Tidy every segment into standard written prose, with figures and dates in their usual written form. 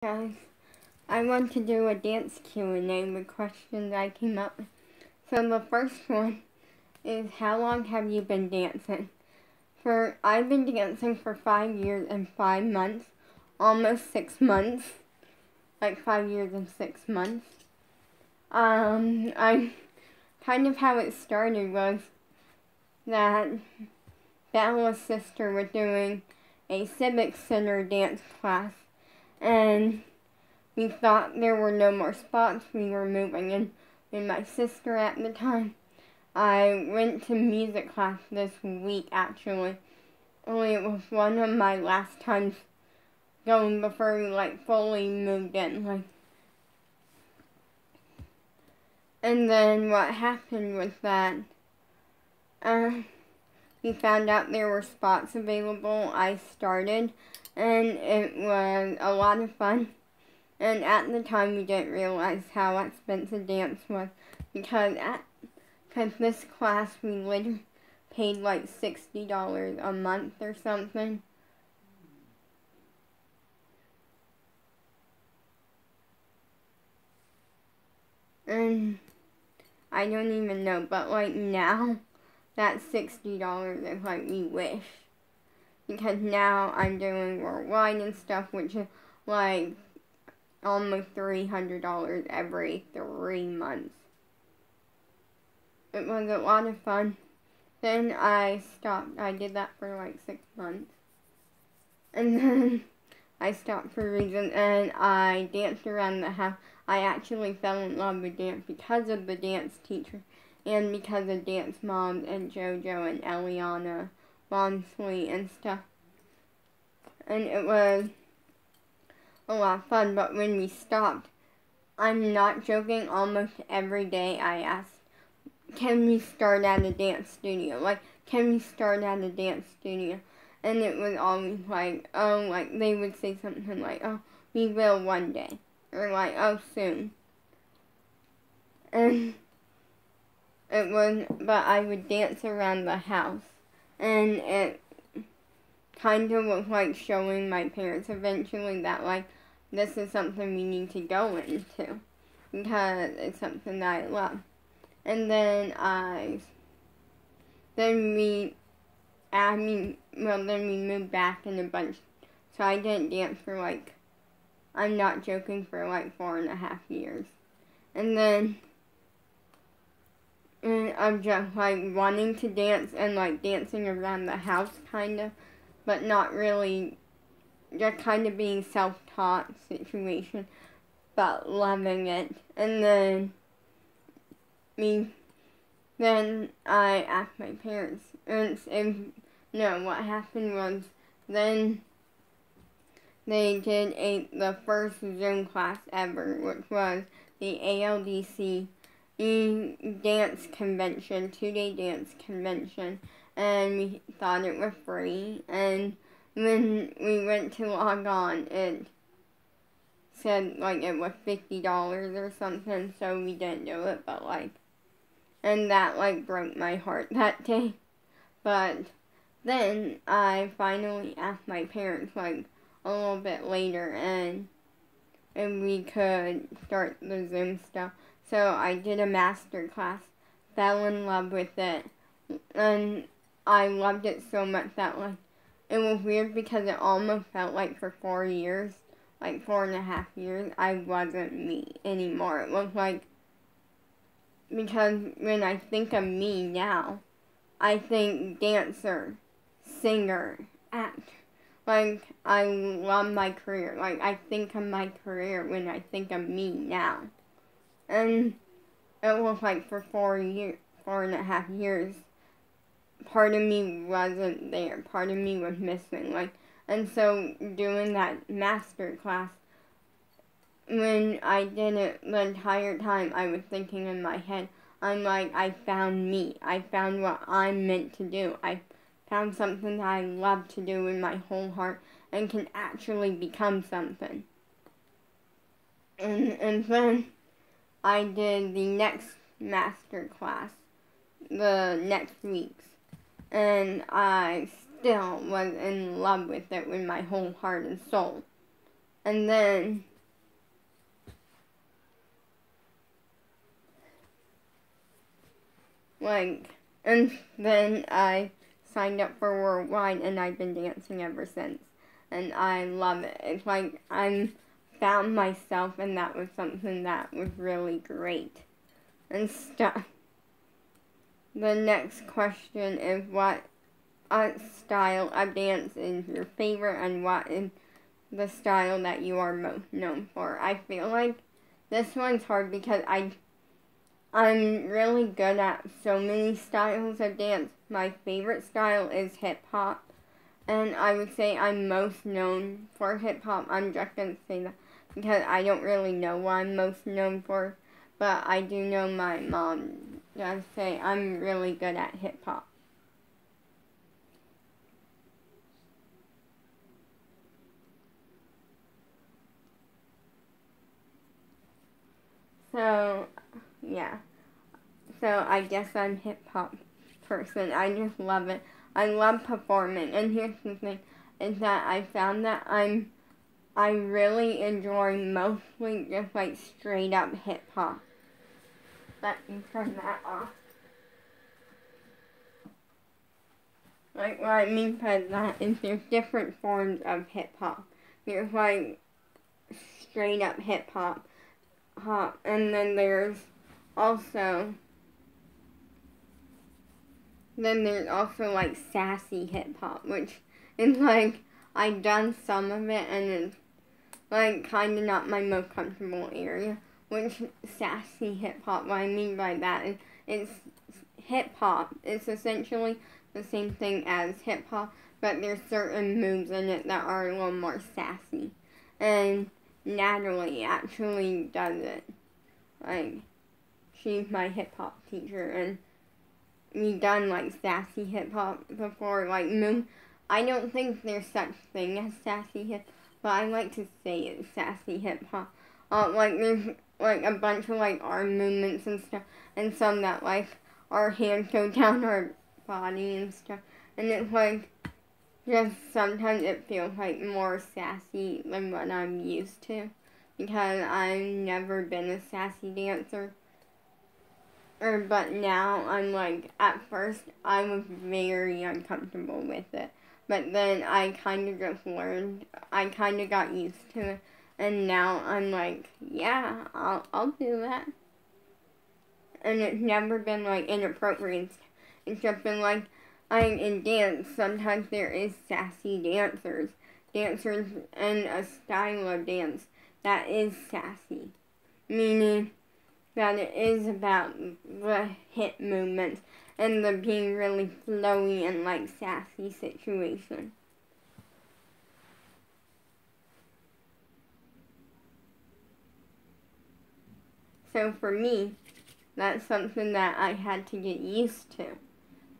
Guys, I want to do a dance Q&A with questions I came up with. So the first one is, how long have you been dancing? I've been dancing for 5 years and 5 months, almost 6 months, like 5 years and 6 months. I kind of how it started was that Bella's sister was doing a Civic Center dance class, and we thought there were no more spots. We were moving in with my sister at the time. I went to music class this week, actually. Only it was one of my last times going before we, fully moved in, And then what happened was that, we found out there were spots available. I started, and it was a lot of fun. And at the time, we didn't realize how expensive dance was, because this class, we literally paid like $60 a month or something. And I don't even know, but now, that $60 is we wish. Because now I'm doing worldwide and stuff, which is almost $300 every 3 months. It was a lot of fun. Then I stopped. I did that for 6 months. And then I stopped for a reason, and I danced around the house. I actually fell in love with dance because of the dance teacher, and because of Dance Moms and JoJo and Eliana Walmsley and stuff. And it was a lot of fun, but when we stopped, I'm not joking, almost every day I asked, can we start at a dance studio? Can we start at a dance studio? And it was always they would say something oh, we will one day. Or oh, soon. And but I would dance around the house. And it kind of was showing my parents eventually that this is something we need to go into, because it's something that I love. And then we moved back in a bunch, so I didn't dance for I'm not joking, for 4.5 years. And then I'm just wanting to dance and dancing around the house kind of, but not really, just kind of being self-taught situation, but loving it. And then I asked my parents, what happened was, then they did the first Zoom class ever, which was the ALDC dance convention, 2-day dance convention, and we thought it was free, and when we went to log on, it said it was $50 or something, so we didn't do it, but and that broke my heart that day. But then I finally asked my parents a little bit later, and we could start the Zoom stuff. So I did a master class, fell in love with it, and I loved it so much that it was weird because it almost felt for 4 years, 4.5 years, I wasn't me anymore. It was because when I think of me now, I think dancer, singer, actor. I love my career. I think of my career when I think of me now. And it was for 4.5 years, part of me wasn't there. Part of me was missing. And so doing that master class, when I did it the entire time, I was thinking in my head, I found me. I found what I'm meant to do. I found something that I love to do in my whole heart and can actually become something. And then I did the next master class, the next week's, and I still was in love with it with my whole heart and soul. And then and then I signed up for Worldwide, and I've been dancing ever since. And I love it. It's like I'm found myself, and that was something that was really great and stuff. The next question is what style of dance is your favorite, and what is the style that you are most known for? I feel like this one's hard because I'm really good at so many styles of dance. My favorite style is hip hop, and I would say I'm most known for hip hop. I'm just gonna say that because I don't really know what I'm most known for, but I do know my mom does say I'm really good at hip hop. So, yeah. So I guess I'm hip hop person. I just love it. I love performing. And here's the thing, is that I found that I really enjoy mostly just like straight up hip hop. Let me turn that off. Like what I mean by that is there's different forms of hip hop. There's like straight up hip hop, and then there's also like sassy hip hop, which is like I've done some of it and it's like kind of not my most comfortable area. Which sassy hip hop, what I mean by that is it's hip hop. It's essentially the same thing as hip hop, but there's certain moves in it that are a little more sassy. And Natalie actually does it. Like, she's my hip hop teacher, and we've done like sassy hip hop before. Like, I don't think there's such thing as sassy hip, but I like to say it's sassy hip hop. Like there's like a bunch of like arm movements and stuff, and some that like our hands go down our body and stuff, and it's like just sometimes it feels like more sassy than what I'm used to, because I've never been a sassy dancer. But now I'm like, at first I was very uncomfortable with it, but then I kind of just learned, I kind of got used to it, and now I'm like, yeah, I'll do that. And it's never been like inappropriate. It's just been like, in dance, sometimes there is sassy dancers in a style of dance that is sassy, meaning that it is about the hip movements and the being really flowy and like sassy situation. So for me, that's something that I had to get used to.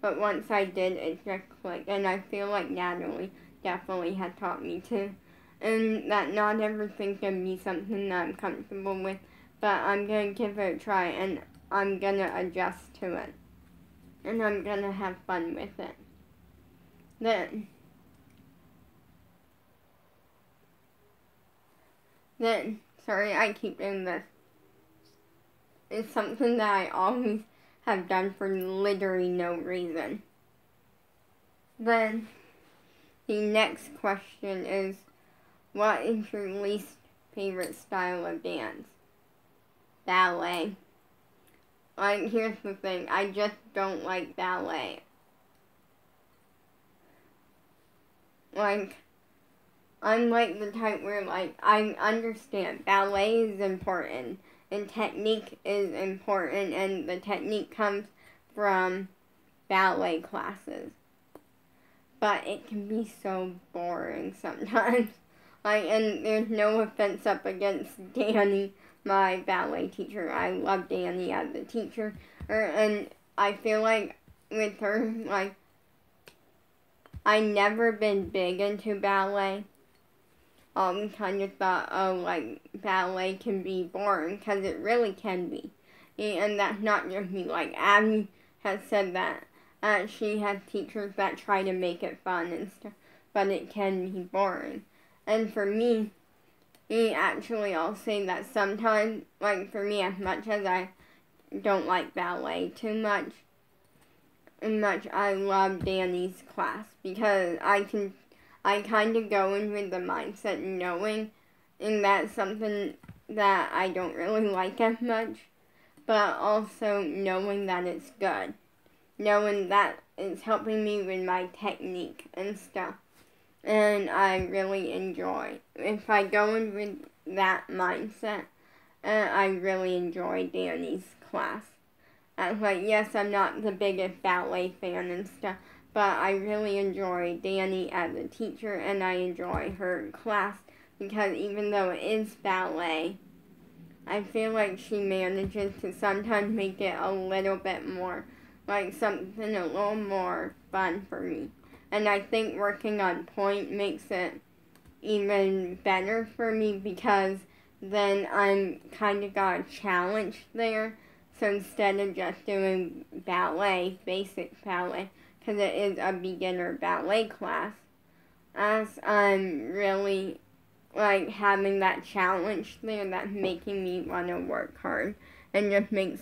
But once I did, it just clicked. And I feel like Natalie definitely had taught me to. And that not everything can be something that I'm comfortable with. But I'm going to give it a try, and I'm going to adjust to it. And I'm going to have fun with it. Then, sorry, I keep doing this. It's something that I always have done for literally no reason. Then, the next question is, what is your least favorite style of dance? Ballet. Like, here's the thing, I just don't like ballet. Like, I'm like the type where, like, I understand ballet is important, and technique is important, and the technique comes from ballet classes. But it can be so boring sometimes. Like, and there's no offense up against Danny, my ballet teacher. I love Danny as a teacher. And I feel like with her, like, I never been big into ballet. Kind of thought, oh, like, ballet can be boring, because it really can be. And that's not just me. Like, Abby has said that. She has teachers that try to make it fun and stuff, but it can be boring. And for me, actually, I'll say that sometimes, like, for me, as much as I don't like ballet too much, much I love Danny's class, because I kind of go in with the mindset knowing, and that's something that I don't really like as much, but also knowing that it's good. Knowing that it's helping me with my technique and stuff. And I really enjoy. If I go in with that mindset, I really enjoy Danny's class. Yes, I'm not the biggest ballet fan and stuff, but I really enjoy Danny as a teacher, and I enjoy her class, because even though it is ballet, I feel like she manages to sometimes make it a little bit more, like something a little more fun for me. And I think working on point makes it even better for me, because then I'm kind of got a challenge there. So instead of just doing ballet, basic ballet, because it is a beginner ballet class, as I'm really like having that challenge there, that's making me want to work hard, and just makes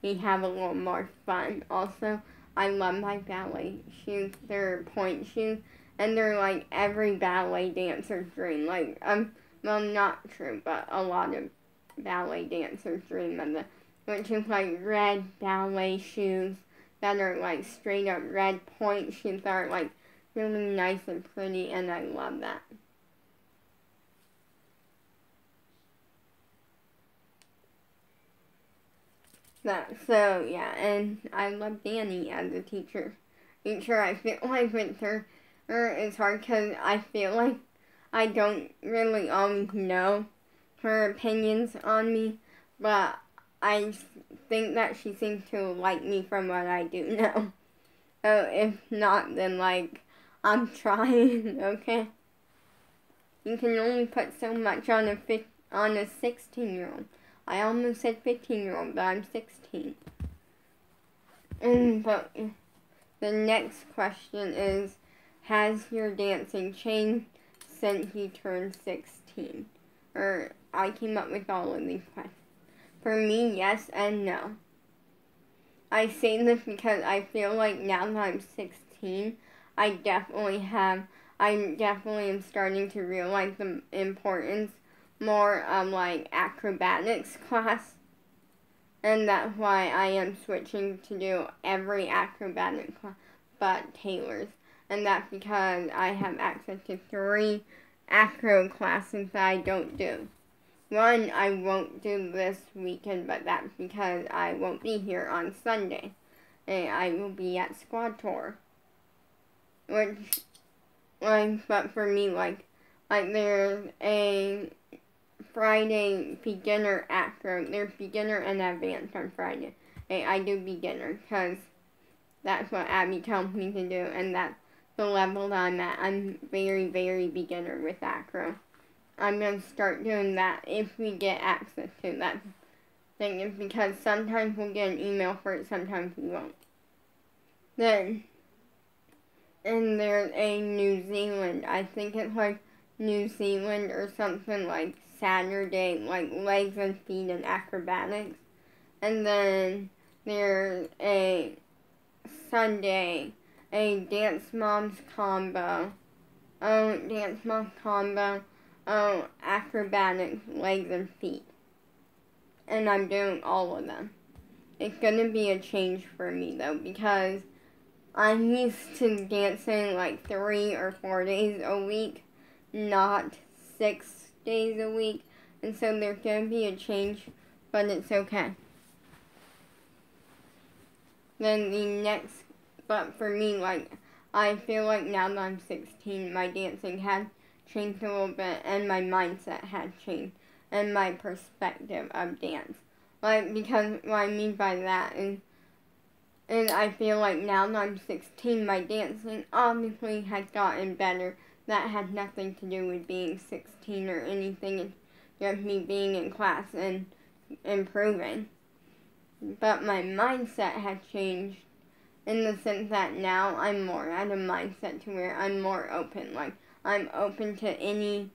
me have a little more fun. Also, I love my ballet shoes. They're point shoes, and they're like every ballet dancer's dream. Well, not true, but a lot of ballet dancers dream of them, which is like red ballet shoes that are like straight up red point shoes that are like really nice and pretty, and I love that. So yeah, and I love Danny as a teacher. I feel like with her it's hard, because I feel like I don't really always know her opinions on me, but I think that she seems to like me from what I do know. So if not, then like I'm trying. Okay. You can only put so much on a 16-year-old. I almost said 15-year-old, but I'm 16. But the next question is, has your dancing changed since you turned 16? Or I came up with all of these questions. For me, yes and no. I say this because I feel like now that I'm 16, I definitely am starting to realize the importance more of like acrobatics class. And that's why I am switching to do every acrobatic class but Taylor's. And that's because I have access to 3 acro classes that I don't do. One I won't do this weekend, but that's because I won't be here on Sunday. And I will be at Squad Tour. Which, but for me, there's a Friday beginner acro. There's beginner and advanced on Friday. And I do beginner, because that's what Abby tells me to do, and that's the level that I'm at. I'm very, very beginner with acro. I'm going to start doing that if we get access to that thing, because sometimes we'll get an email for it, sometimes we won't. And there's a New Zealand, I think it's like New Zealand or something, like Saturday, like legs and feet and acrobatics. And then there's a Sunday, a Dance Moms combo, acrobatics, legs and feet. And I'm doing all of them. It's gonna be a change for me though, because I'm used to dancing like 3 or 4 days a week, not 6 days a week. And so there's gonna be a change, but it's okay. Then but for me, I feel like now that I'm 16, my dancing had changed a little bit, and my mindset had changed, and my perspective of dance. Because what I mean by that is, I feel like now that I'm 16, my dancing obviously has gotten better. That had nothing to do with being 16 or anything. It's just me being in class and improving. But my mindset has changed in the sense that now I'm more at a mindset to where I'm more open. I'm open to any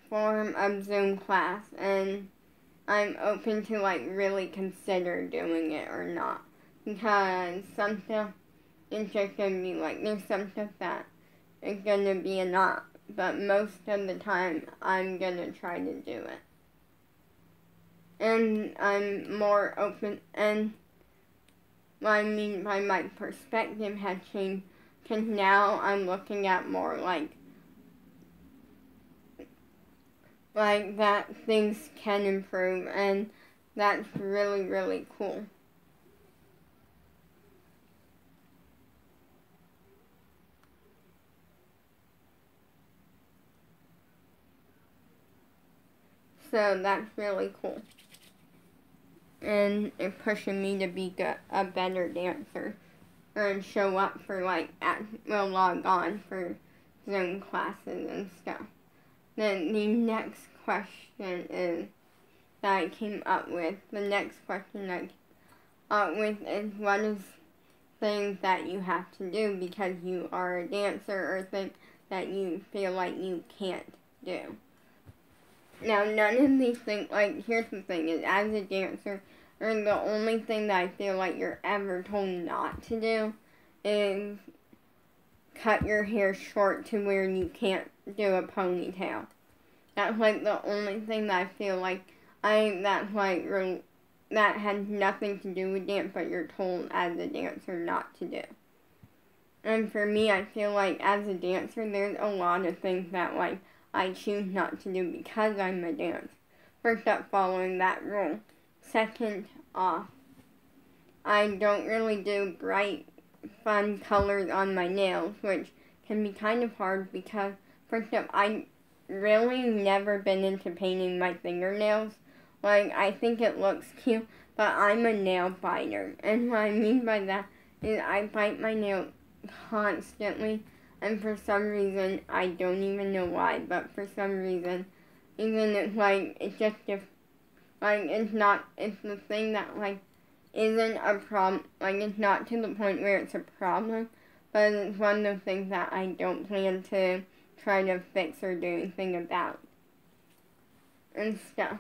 form of Zoom class, and I'm open to really consider doing it or not. Because some stuff it's just gonna be like, there's some stuff that is gonna be a lot, but most of the time I'm gonna try to do it. And I'm more open, and what I mean by my perspective has changed, because now I'm looking at more like that things can improve, and that's really, really cool. So that's really cool. And it's pushing me to be a better dancer. And show up for log on for Zoom classes and stuff. Then the next question is that I came up with. The next question I came up with is, what is things that you have to do because you are a dancer, or things that you feel like you can't do? Now, none of these things, here's the thing, is as a dancer, the only thing that I feel like you're ever told not to do is cut your hair short to where you can't do a ponytail. That's the only thing that I feel like that has nothing to do with dance, but you're told as a dancer not to do. And for me, I feel like as a dancer, there's a lot of things that I choose not to do because I'm a dancer. First up, following that rule. Second off, I don't really do bright, fun colors on my nails, which can be kind of hard because, first up, I really never been into painting my fingernails. I think it looks cute, but I'm a nail biter. And what I mean by that is I bite my nail constantly. And for some reason, I don't even know why, but for some reason, even it's just it's the thing that, isn't a problem, it's not to the point where it's a problem, but it's one of the things that I don't plan to try to fix or do anything about, and stuff,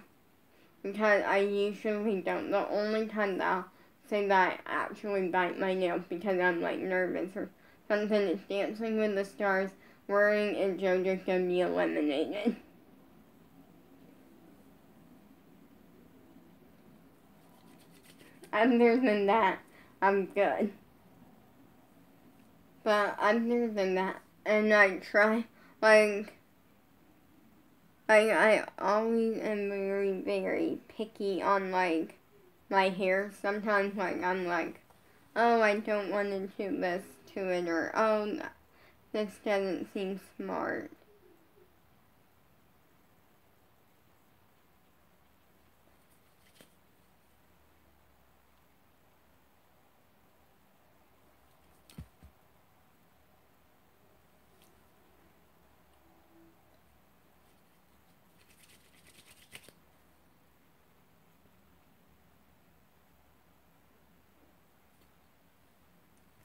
because I usually don't. The only time that I'll say that I actually bite my nails because I'm, nervous or something is Dancing with the Stars, worrying if JoJo's gonna be eliminated. Other than that, I'm good. But other than that, and I try, I always am very, very picky on, my hair. Sometimes, I'm oh, I don't want to do this to it, or, oh, this doesn't seem smart.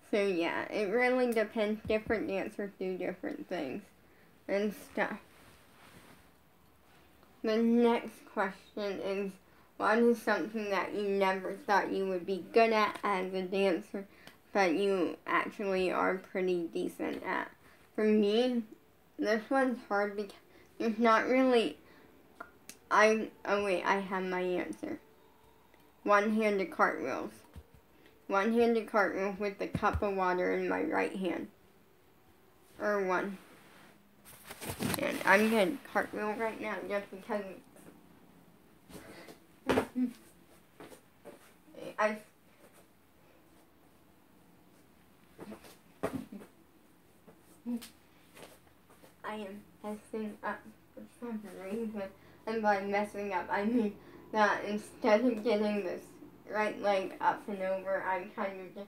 So yeah, it really depends. Different dancers do different things and stuff. The next question is, what is something that you never thought you would be good at as a dancer, but you actually are pretty decent at? For me, this one's hard because there's not really, I have my answer. One-handed cartwheels. One-handed cartwheel with a cup of water in my right hand. Or one. And I'm going to cartwheel right now just because I am messing up for some reason. And by messing up, I mean that instead of getting this right leg up and over, I'm kind of just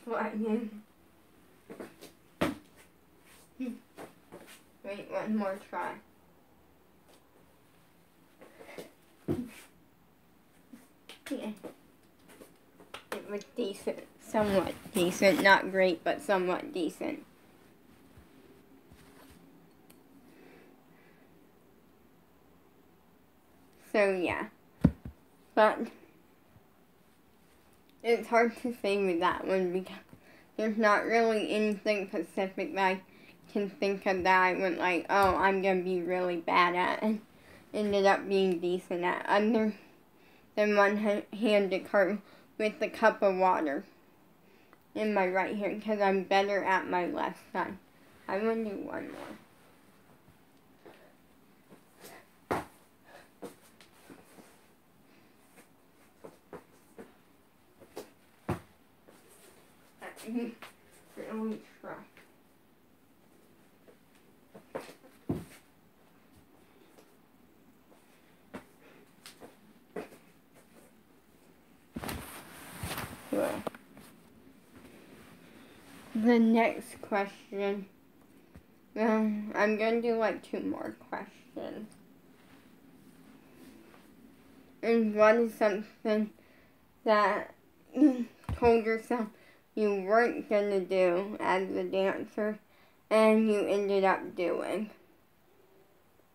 sliding. Wait, one more try. Yeah. It was decent. Somewhat decent. Not great, but somewhat decent. So, yeah. But it's hard to say with that one there's not really anything specific that I can think of that I went like, oh, I'm going to be really bad at, and ended up being decent at, other than one-handed cartwheel with a cup of water in my right hand, because I'm better at my left side. I want to do one more. Really try. Well, the next question. I'm going to do like 2 more questions. And what is something that you told yourself you weren't going to do as a dancer and you ended up doing?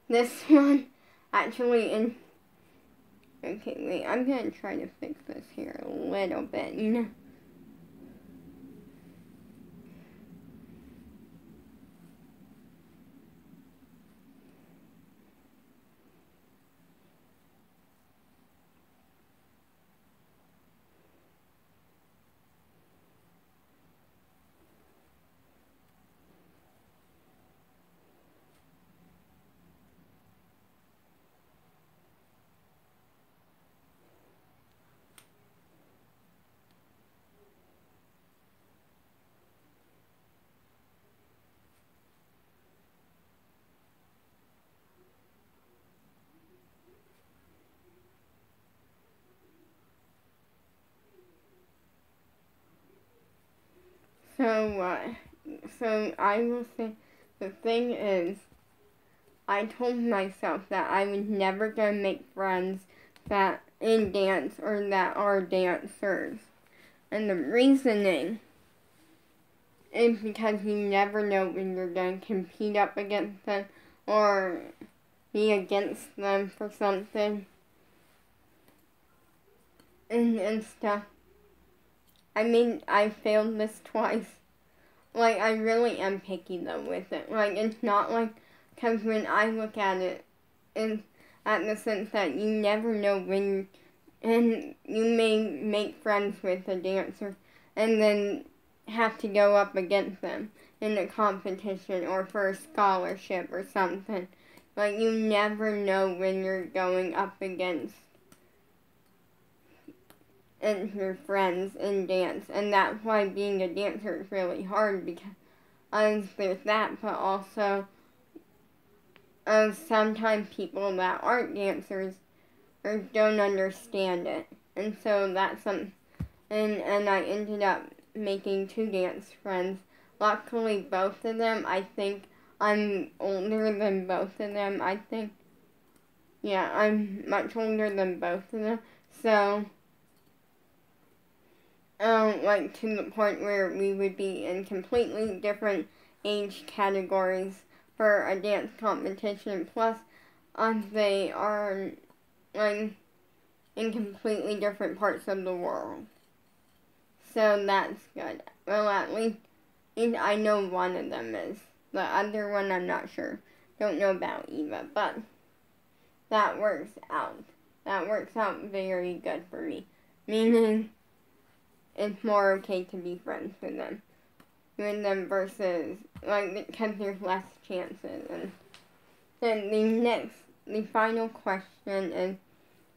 This one actually okay, wait, I'm going to try to fix this here a little bit, you know. So I will say, the thing is, I told myself that I was never going to make friends that in dance or that are dancers. And the reasoning is because you never know when you're going to compete up against them or be against them for something and stuff. I mean, I failed this twice. Like, I really am picky, though, with it. Like, it's not like, because when I look at it, it's at the sense that you never know when, and you may make friends with a dancer, and then have to go up against them in a competition, or for a scholarship or something. Like, you never know when you're going up against and your friends in dance, and that's why being a dancer is really hard, because there's that, but also sometimes people that aren't dancers or don't understand it, and so that's something, and I ended up making 2 dance friends. Luckily, both of them, I think I'm older than both of them, I think. Yeah, I'm much older than both of them, so like to the point where we would be in completely different age categories for a dance competition. Plus, they are like in completely different parts of the world. So that's good. Well, at least I know one of them is. The other one I'm not sure. Don't know about Eva, but that works out. That works out very good for me. Meaning, it's more okay to be friends with them versus, like, because there's less chances. And then the final question is,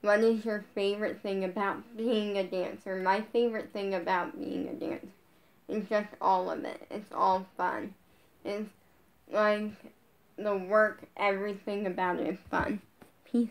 what is your favorite thing about being a dancer? My favorite thing about being a dancer is just all of it. It's all fun. It's like the work, everything about it is fun. Peace.